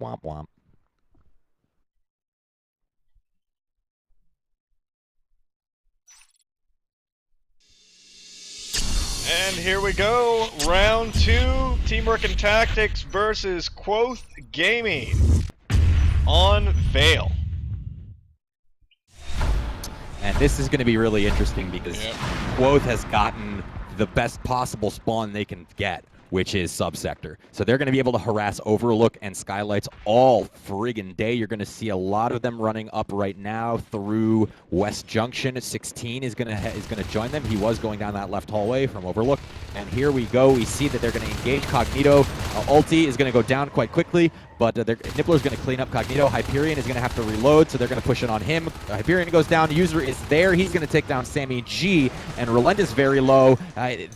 Womp womp. And here we go, round 2, Teamwork and Tactics versus Quoth Gaming on Veil. And this is going to be really interesting because Quoth has gotten the best possible spawn they can get, which is Subsector. So they're going to be able to harass Overlook and Skylights all friggin' day. You're going to see a lot of them running up right now through West Junction. 16 is going to join them. He was going down that left hallway from Overlook. And here we go. We see that they're going to engage Cognito. Ulti is going to go down quite quickly, but Nippler's going to clean up Cognito. Hyperion is going to have to reload, so they're going to push it on him. Hyperion goes down. User is there. He's going to take down Sammy G, and Relent is very low.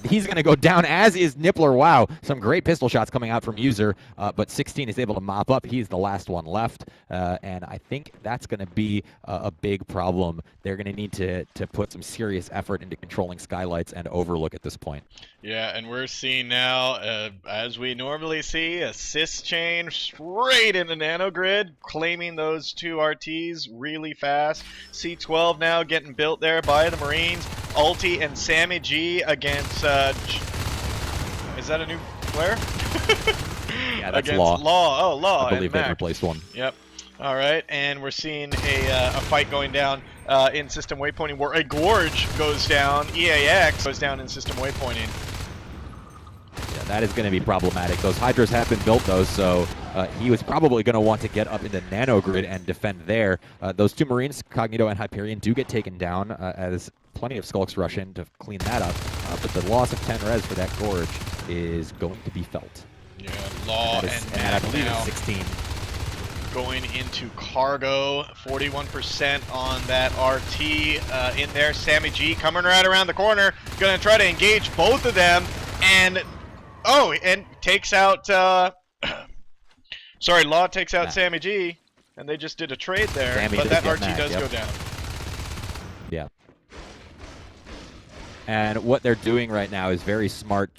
He's going to go down, as is Nippler. Wow, some great pistol shots coming out from User, but 16 is able to mop up. He's the last one left, and I think that's going to be a big problem. They're going to need to put some serious effort into controlling Skylights and Overlook at this point. Yeah, and we're seeing now, as we normally see, a cis chain straight into Nanogrid, claiming those two RTs really fast. C12 now getting built there by the Marines. Ulti and Sammy G against, is that a new player? Yeah, that's against Law. Law. Oh, Law. I believe they replaced one. Yep. All right, and we're seeing a fight going down in system waypointing where a Gorge goes down, EAX goes down in system waypointing. Yeah, that is going to be problematic. Those Hydras have been built, though, so he was probably going to want to get up into Nanogrid and defend there. Those two Marines, Cognito and Hyperion, do get taken down as plenty of Skulks rush in to clean that up, but the loss of 10 res for that Gorge is going to be felt. Yeah, Law and I believe it's 16. Going into cargo, 41% on that RT in there. Sammy G coming right around the corner, gonna try to engage both of them, and takes out. Sorry, Law takes out Sammy G, and they just did a trade there. Sammy but that RT Mac, does go down. Yeah. And what they're doing right now is very smart.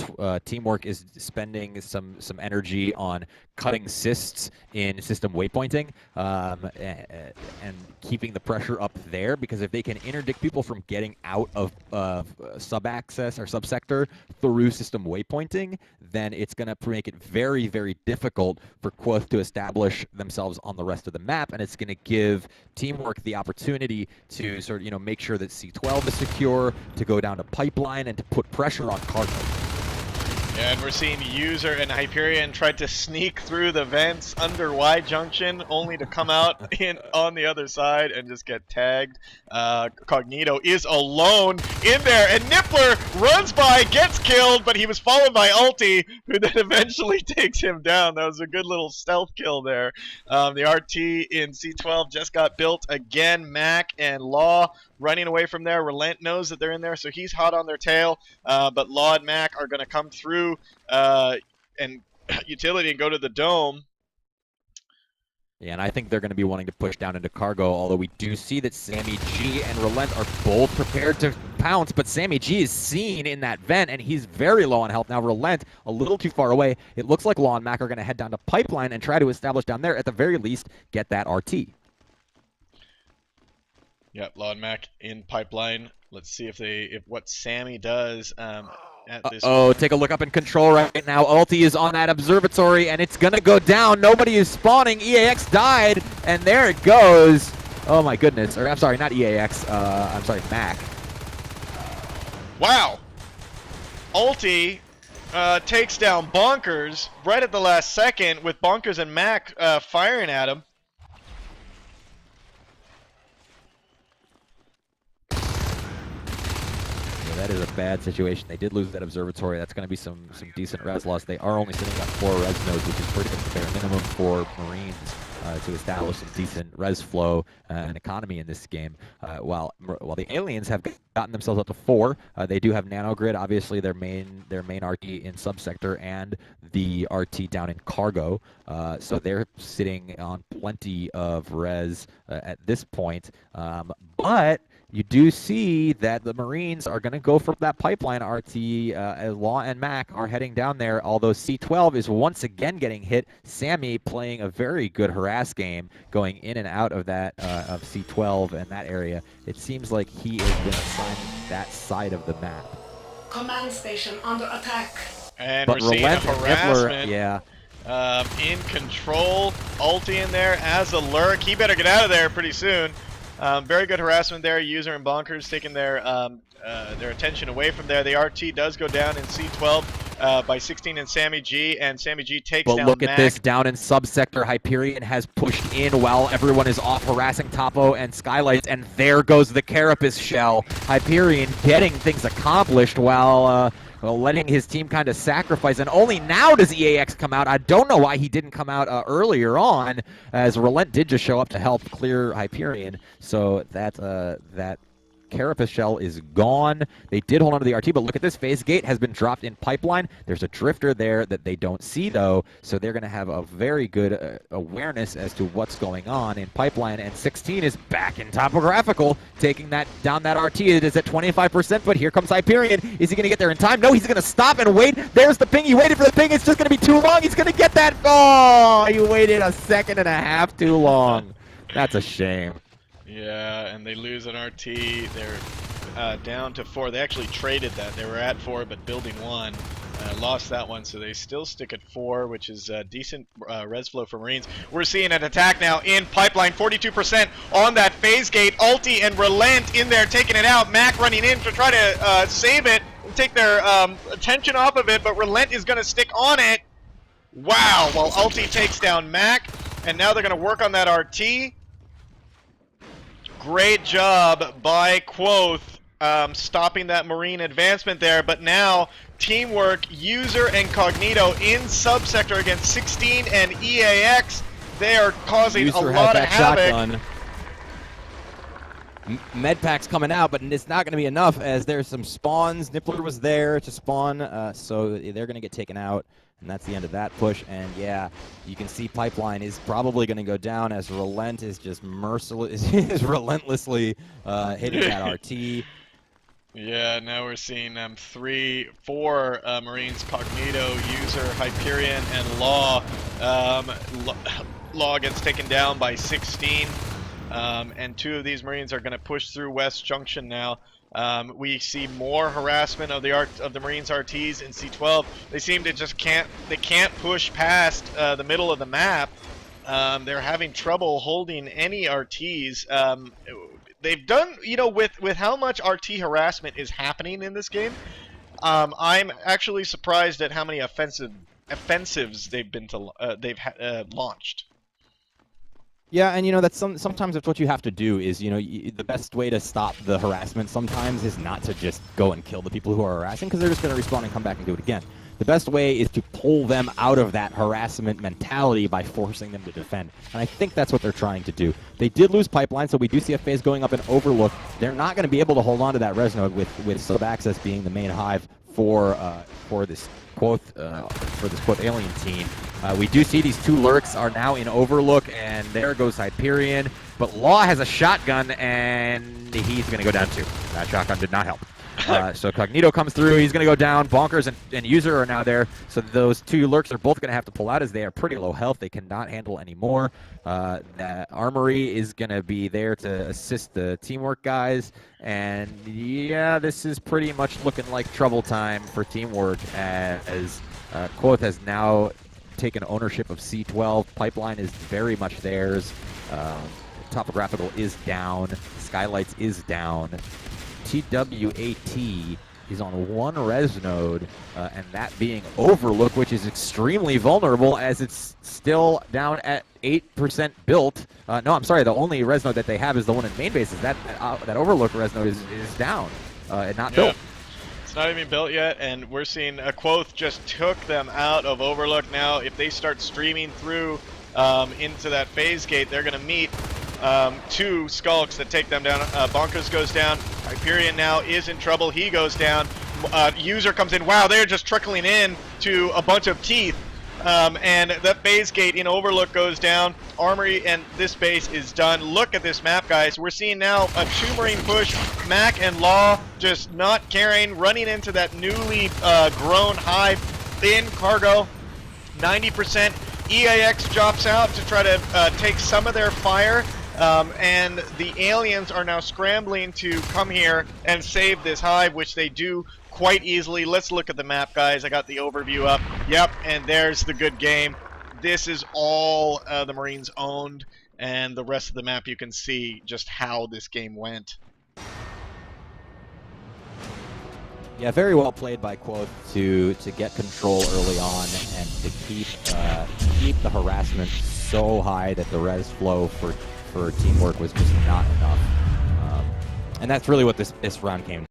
Teamwork is spending some energy on cutting cysts in system waypointing and keeping the pressure up there, because if they can interdict people from getting out of sub-access or subsector through system waypointing, then it's going to make it very, very difficult for Quoth to establish themselves on the rest of the map, and it's going to give Teamwork the opportunity to sort of, make sure that C12 is secure, to go down to Pipeline, and to put pressure on Cargo. Yeah, and we're seeing User and Hyperion tried to sneak through the vents under Y Junction, only to come out on the other side and just get tagged. Cognito is alone in there, and Nippler runs by, gets killed, but he was followed by Ulti, who then eventually takes him down. That was a good little stealth kill there. The RT in C12 just got built again. Mac and Law running away from there. Relent knows that they're in there, so he's hot on their tail. But Law and Mac are going to come through and utility and go to the dome. Yeah, and I think they're going to be wanting to push down into cargo, although we do see that Sammy G and Relent are both prepared to pounce, but Sammy G is seen in that vent, and he's very low on health. Now Relent, a little too far away. It looks like Law and Mac are going to head down to Pipeline and try to establish down there, at the very least, get that RT. Yep, Law and Mac in Pipeline. Let's see if what Sammy does at this point. Take a look up in control right now. Ulti is on that observatory, and it's going to go down. Nobody is spawning. EAX died, and there it goes. Oh, my goodness. Or, I'm sorry, not EAX. I'm sorry, Mac. Wow. Ulti takes down Bonkers right at the last second, with Bonkers and Mac firing at him. That is a bad situation. They did lose that observatory. That's going to be some decent res loss. They are only sitting on 4 res nodes, which is pretty much the bare minimum for Marines to establish some decent res flow and economy in this game. While the aliens have gotten themselves up to 4, they do have Nanogrid, obviously their main RT in subsector, and the RT down in cargo. So they're sitting on plenty of res at this point. But you do see that the Marines are going to go for that pipeline. RT, Law and Mac are heading down there, although C12 is once again getting hit. Sammy playing a very good harass game, going in and out of that of C12 and that area. It seems like he has been assigned that side of the map. Command station under attack. And But we're seeing a Relent and harassment. Nibbler, yeah. In control, ulti in there as a lurk. He better get out of there pretty soon. Very good harassment there. User and Bonkers taking their attention away from there. The RT does go down in C12 by 16 in Sammy G, and Sammy G takes down But look Mac. at this, down in subsector, Hyperion has pushed in while everyone is off harassing Topo and Skylights, and there goes the Carapace shell. Hyperion getting things accomplished while letting his team kind of sacrifice, and only now does EAX come out. I don't know why he didn't come out earlier on, as Relent did just show up to help clear Hyperion. So that Carapace shell is gone. They did hold on to the RT, but look at this. Phase Gate has been dropped in pipeline. There's a drifter there that they don't see, though, so they're going to have a very good awareness as to what's going on in pipeline. And 16 is back in topographical, taking that down that RT. It is at 25%, but here comes Hyperion. Is he going to get there in time? No, he's going to stop and wait. There's the ping. He waited for the ping. It's just going to be too long. He's going to get that. Oh, he waited a second and a half too long. That's a shame. Yeah, and they lose an RT. They're down to 4. They actually traded that. They were at 4, but building 1. Lost that one, so they still stick at 4, which is decent res flow for Marines. We're seeing an attack now in pipeline, 42% on that phase gate. Ulti and Relent in there taking it out. Mac running in to try to save it and take their attention off of it, but Relent is going to stick on it. Wow, while Ulti takes down Mac, and now they're going to work on that RT. Great job by Quoth stopping that Marine advancement there, but now teamwork, User and Cognito in subsector against 16 and EAX. They are causing User a lot of that havoc. Shotgun. Medpack's coming out, but it's not going to be enough as there's some spawns. Nippler was there to spawn, so they're going to get taken out. And that's the end of that push. And yeah, you can see pipeline is probably going to go down as Relent is just is relentlessly hitting that RT. Yeah, now we're seeing 4 Marines, Cognito, User, Hyperion, and Law. Law gets taken down by 16. And 2 of these Marines are going to push through West Junction now. We see more harassment of the Marines RTs in C12. They seem to just can't push past the middle of the map. They're having trouble holding any RTs. They've done, with how much RT harassment is happening in this game. I'm actually surprised at how many offensives they've launched. Yeah, and that's sometimes it's what you have to do is, the best way to stop the harassment sometimes is not to just go and kill the people who are harassing, because they're just going to respawn and come back and do it again. The best way is to pull them out of that harassment mentality by forcing them to defend. And I think that's what they're trying to do. They did lose pipeline, so we do see a phase going up in Overlook. They're not going to be able to hold on to that res node with sub-access being the main hive for this Quoth alien team. We do see these 2 lurks are now in Overlook, and there goes Hyperion. But Law has a shotgun, and he's going to go down too. That shotgun did not help. So Cognito comes through. He's going to go down. Bonkers and User are now there. So those 2 lurks are both going to have to pull out as they are pretty low health. They cannot handle anymore. The Armory is going to be there to assist the teamwork guys. And yeah, this is pretty much looking like trouble time for teamwork as Quoth has now taken ownership of C12. Pipeline is very much theirs. Topographical is down. Skylights is down. TWAT is on 1 res node, and that being Overlook, which is extremely vulnerable as it's still down at 8% built. No, I'm sorry, the only res node that they have is the one in main base. That Overlook res node is down and not built. It's not even built yet, and we're seeing Quoth just took them out of Overlook. Now, if they start streaming through into that phase gate, they're going to meet 2 Skulks that take them down. Bonkers goes down. Hyperion now is in trouble. He goes down. User comes in. Wow, they're just trickling in to a bunch of teeth. And that base gate in Overlook goes down. Armory and this base is done. Look at this map, guys. We're seeing now a 2-Marine push. Mac and Law just not caring, running into that newly grown hive in cargo. 90%. EAX drops out to try to take some of their fire. And the aliens are now scrambling to come here and save this hive, which they do quite easily. Let's look at the map, guys. I got the overview up. Yep, and there's the good game. This is all the Marines owned, and the rest of the map you can see just how this game went. Yeah, very well played by Quoth to get control early on and to keep the harassment so high that the res flow for teamwork was just not enough. And that's really what this round came